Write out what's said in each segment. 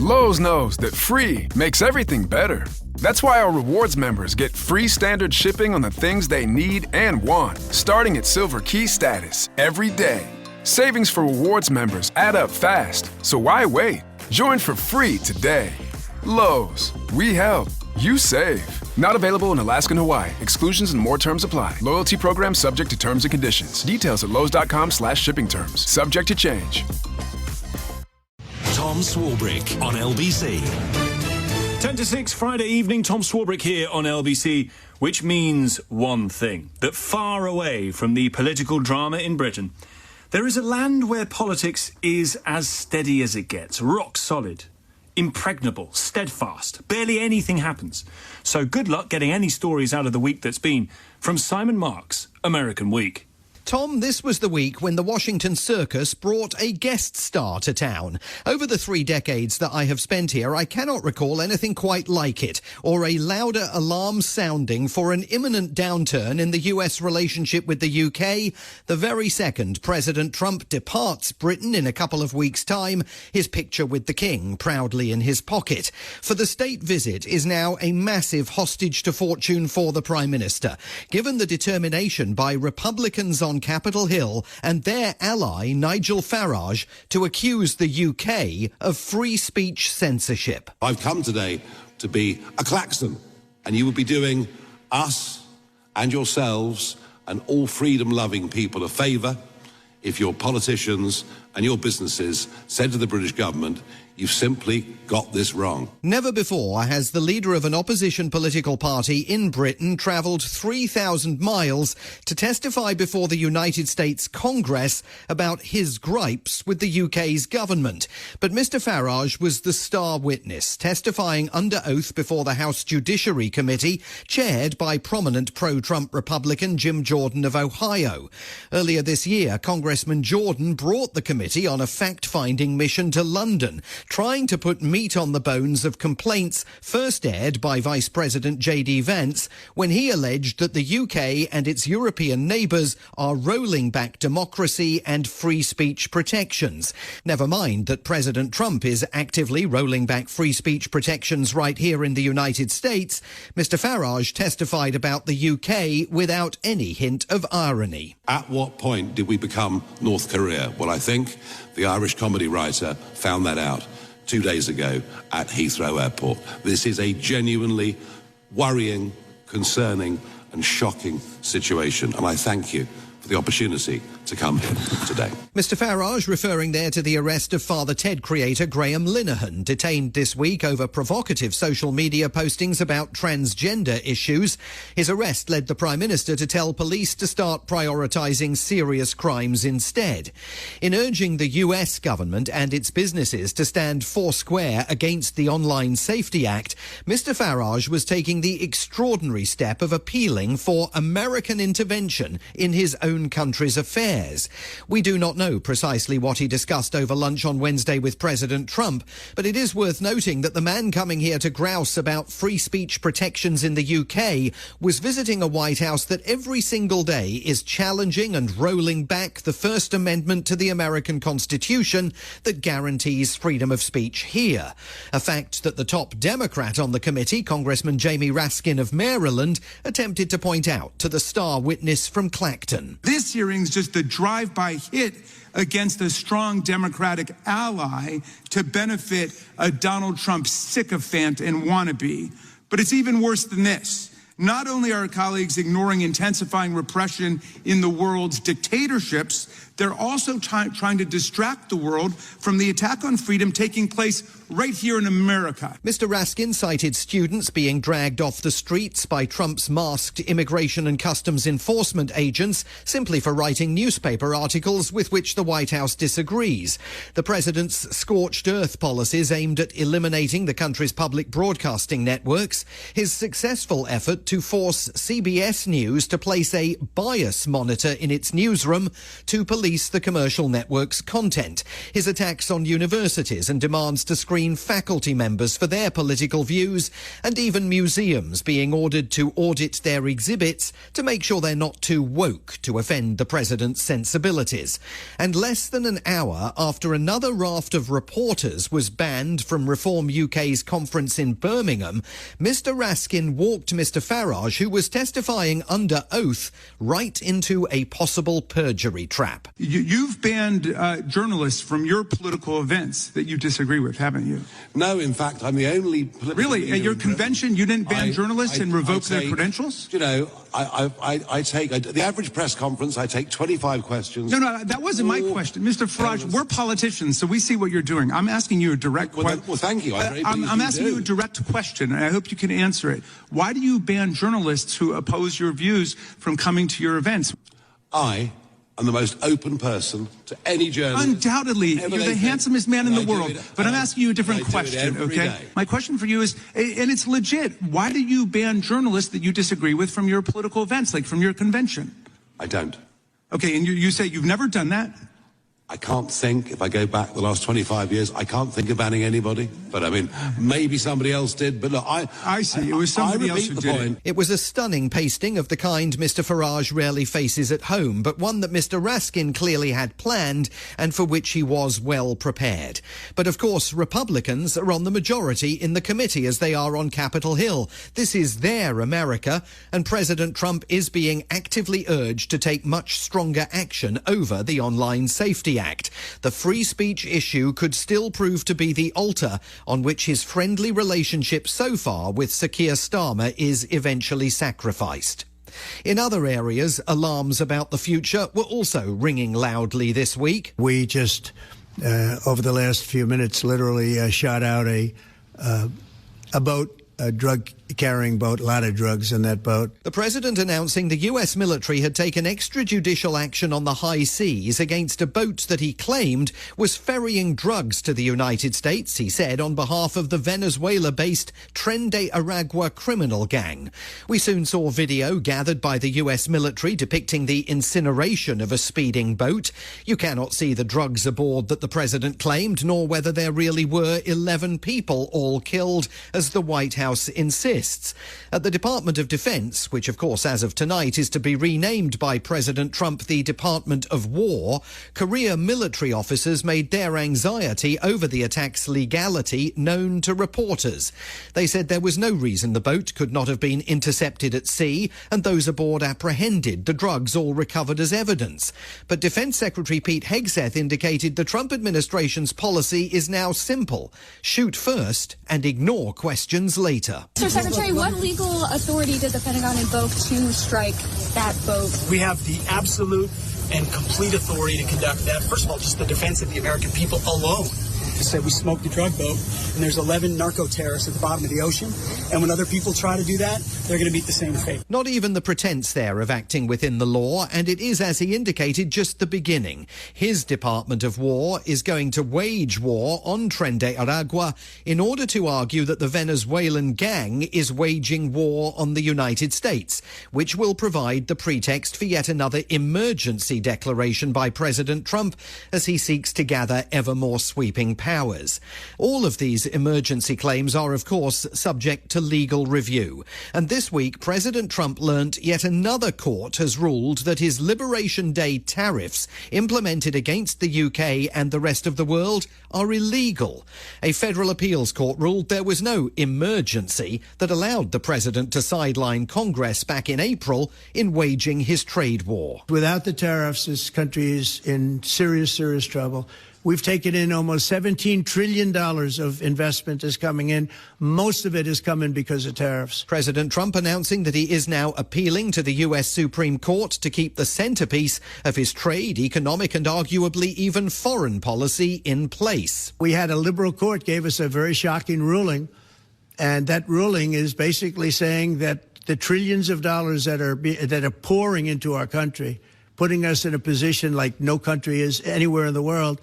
Lowe's knows that free makes everything better. That's why our rewards members get free standard shipping on the things they need and want, starting at Silver Key status every day. Savings for rewards members add up fast, so why wait? Join for free today. Lowe's, we help, you save. Not available in Alaska and Hawaii. Exclusions and more terms apply. Loyalty program subject to terms and conditions. Details at lowes.com/shipping terms. Subject to change. Tom Swarbrick on LBC. 10 to 6, Friday evening, Tom Swarbrick here on LBC, which means one thing, that far away from the political drama in Britain, there is a land where politics is as steady as it gets, rock solid, impregnable, steadfast, barely anything happens. So good luck getting any stories out of the week that's been from Simon Mark's American Week. Tom, this was the week when the Washington Circus brought a guest star to town. Over the 3 decades that I have spent here, I cannot recall anything quite like it, or a louder alarm sounding for an imminent downturn in the US relationship with the UK. The very second President Trump departs Britain in a couple of weeks' time, his picture with the King proudly in his pocket. For the state visit is now a massive hostage to fortune for the Prime Minister, given the determination by Republicans on Capitol Hill and their ally Nigel Farage to accuse the UK of free speech censorship. I've come today to be a klaxon, and you would be doing us and yourselves and all freedom-loving people a favour if your politicians and your businesses said to the British government, you've simply got this wrong. Never before has the leader of an opposition political party in Britain travelled 3,000 miles to testify before the United States Congress about his gripes with the UK's government. But Mr Farage was the star witness, testifying under oath before the House Judiciary Committee, chaired by prominent pro-Trump Republican Jim Jordan of Ohio. Earlier this year, Congressman Jordan brought the committee on a fact-finding mission to London, trying to put meat on the bones of complaints first aired by Vice President J.D. Vance when he alleged that the UK and its European neighbours are rolling back democracy and free speech protections. Never mind that President Trump is actively rolling back free speech protections right here in the United States. Mr Farage testified about the UK without any hint of irony. At what point did we become North Korea? Well, I think the Irish comedy writer found that out 2 days ago at Heathrow Airport. This is a genuinely worrying, concerning and shocking situation, and I thank you for the opportunity to come here today. Mr Farage referring there to the arrest of Father Ted creator Graham Linehan, detained this week over provocative social media postings about transgender issues. His arrest led the Prime Minister to tell police to start prioritising serious crimes instead. In urging the US government and its businesses to stand foursquare against the Online Safety Act, Mr Farage was taking the extraordinary step of appealing for American intervention in his own country's affairs. We do not know precisely what he discussed over lunch on Wednesday with President Trump, but it is worth noting that the man coming here to grouse about free speech protections in the UK was visiting a White House that every single day is challenging and rolling back the First Amendment to the American Constitution that guarantees freedom of speech here. A fact that the top Democrat on the committee, Congressman Jamie Raskin of Maryland, attempted to point out to the star witness from Clacton. This hearing's just a drive-by hit against a strong Democratic ally to benefit a Donald Trump sycophant and wannabe. But it's even worse than this. Not only are our colleagues ignoring intensifying repression in the world's dictatorships, they're also trying to distract the world from the attack on freedom taking place right here in America. Mr Raskin cited students being dragged off the streets by Trump's masked immigration and customs enforcement agents simply for writing newspaper articles with which the White House disagrees. The president's scorched earth policies aimed at eliminating the country's public broadcasting networks, his successful effort to force CBS News to place a bias monitor in its newsroom to police police the commercial network's content, his attacks on universities and demands to screen faculty members for their political views, and even museums being ordered to audit their exhibits to make sure they're not too woke to offend the president's sensibilities. And less than an hour after another raft of reporters was banned from Reform UK's conference in Birmingham, Mr. Raskin walked Mr. Farage, who was testifying under oath, right into a possible perjury trap. You've banned journalists from your political events that you disagree with, haven't you? No, in fact, I'm the only political Really? leader At your in convention, you didn't ban journalists and revoke their credentials? You know, I take the average press conference, I take 25 questions. No, that wasn't my question. Mr. Farage, we're politicians, so we see what you're doing. I'm asking you a direct question. Well, thank you. I'm asking you a direct question, and I hope you can answer it. Why do you ban journalists who oppose your views from coming to your events? I am the most open person to any journalist. Undoubtedly, you're the handsomest man in the world. But I'm asking you a different question, okay? Day. My question for you is, and it's legit, why do you ban journalists that you disagree with from your political events, like from your convention? I don't. Okay, and you say you've never done that? I can't think, if I go back the last 25 years, I can't think of banning anybody. But I mean, maybe somebody else did. But look, I see. It was somebody else who did it. It was a stunning pasting of the kind Mr. Farage rarely faces at home, but one that Mr. Raskin clearly had planned and for which he was well prepared. But of course, Republicans are on the majority in the committee as they are on Capitol Hill. This is their America, and President Trump is being actively urged to take much stronger action over the Online Safety Act. The free speech issue could still prove to be the altar on which his friendly relationship so far with Sir Keir Starmer is eventually sacrificed. In other areas, alarms about the future were also ringing loudly this week. We just, over the last few minutes, literally shot out a boat, a drug-carrying boat, a lot of drugs in that boat. The president announcing the US military had taken extrajudicial action on the high seas against a boat that he claimed was ferrying drugs to the United States, he said, on behalf of the Venezuela-based Tren de Aragua criminal gang. We soon saw video gathered by the US military depicting the incineration of a speeding boat. You cannot see the drugs aboard that the president claimed, nor whether there really were 11 people all killed, as the White House insists. At the Department of Defense, which of course as of tonight is to be renamed by President Trump the Department of War, career military officers made their anxiety over the attack's legality known to reporters. They said there was no reason the boat could not have been intercepted at sea and those aboard apprehended, the drugs all recovered as evidence. But Defense Secretary Pete Hegseth indicated the Trump administration's policy is now simple: shoot first and ignore questions later. Mr. Secretary, what legal authority did the Pentagon invoke to strike that boat? We have the absolute and complete authority to conduct that. First of all, just the defense of the American people alone. To say we smoked the drug boat, and there's 11 narco-terrorists at the bottom of the ocean, and when other people try to do that, they're going to meet the same fate. Not even the pretense there of acting within the law, and it is, as he indicated, just the beginning. His Department of War is going to wage war on Tren de Aragua in order to argue that the Venezuelan gang is waging war on the United States, which will provide the pretext for yet another emergency declaration by President Trump as he seeks to gather ever more sweeping powers. All of these emergency claims are, of course, subject to legal review. And this week, President Trump learnt yet another court has ruled that his Liberation Day tariffs implemented against the UK and the rest of the world are illegal. A federal appeals court ruled there was no emergency that allowed the president to sideline Congress back in April in waging his trade war. Without the tariffs, this country is in serious trouble. We've taken in almost $17 trillion of investment is coming in. Most of it is coming because of tariffs. President Trump announcing that he is now appealing to the US Supreme Court to keep the centerpiece of his trade, economic and arguably even foreign policy in place. We had a liberal court gave us a very shocking ruling, and that ruling is basically saying that the trillions of dollars that are pouring into our country, putting us in a position like no country is anywhere in the world,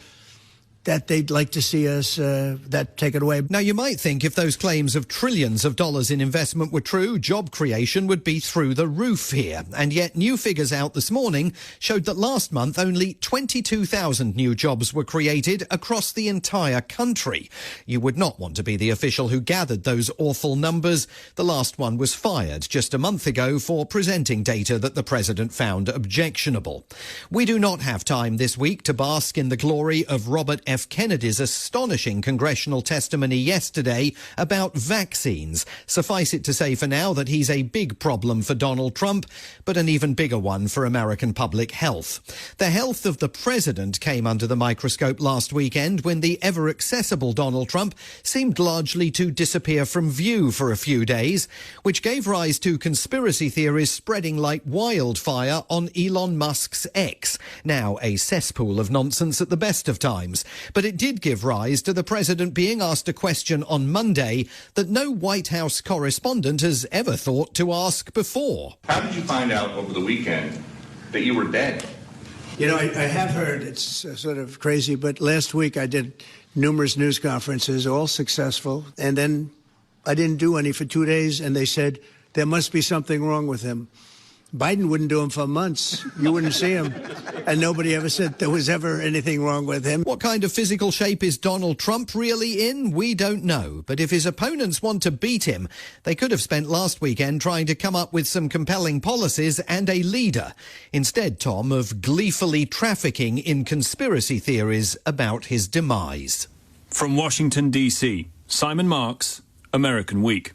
that they'd like to see us that taken away. Now, you might think if those claims of trillions of dollars in investment were true, job creation would be through the roof here. And yet new figures out this morning showed that last month only 22,000 new jobs were created across the entire country. You would not want to be the official who gathered those awful numbers. The last one was fired just a month ago for presenting data that the president found objectionable. We do not have time this week to bask in the glory of Robert F. Kennedy's astonishing congressional testimony yesterday about vaccines. Suffice it to say for now that he's a big problem for Donald Trump, but an even bigger one for American public health. The health of the president came under the microscope last weekend when the ever-accessible Donald Trump seemed largely to disappear from view for a few days, which gave rise to conspiracy theories spreading like wildfire on Elon Musk's X, now a cesspool of nonsense at the best of times. But it did give rise to the president being asked a question on Monday that no White House correspondent has ever thought to ask before. How did you find out over the weekend that you were dead? You know, I have heard, it's sort of crazy, but last week I did numerous news conferences, all successful, and then I didn't do any for 2 days, and they said there must be something wrong with him. Biden wouldn't do him for months. You wouldn't see him. And nobody ever said there was ever anything wrong with him. What kind of physical shape is Donald Trump really in? We don't know. But if his opponents want to beat him, they could have spent last weekend trying to come up with some compelling policies and a leader, instead, Tom, of gleefully trafficking in conspiracy theories about his demise. From Washington, D.C., Simon Marks, American Week.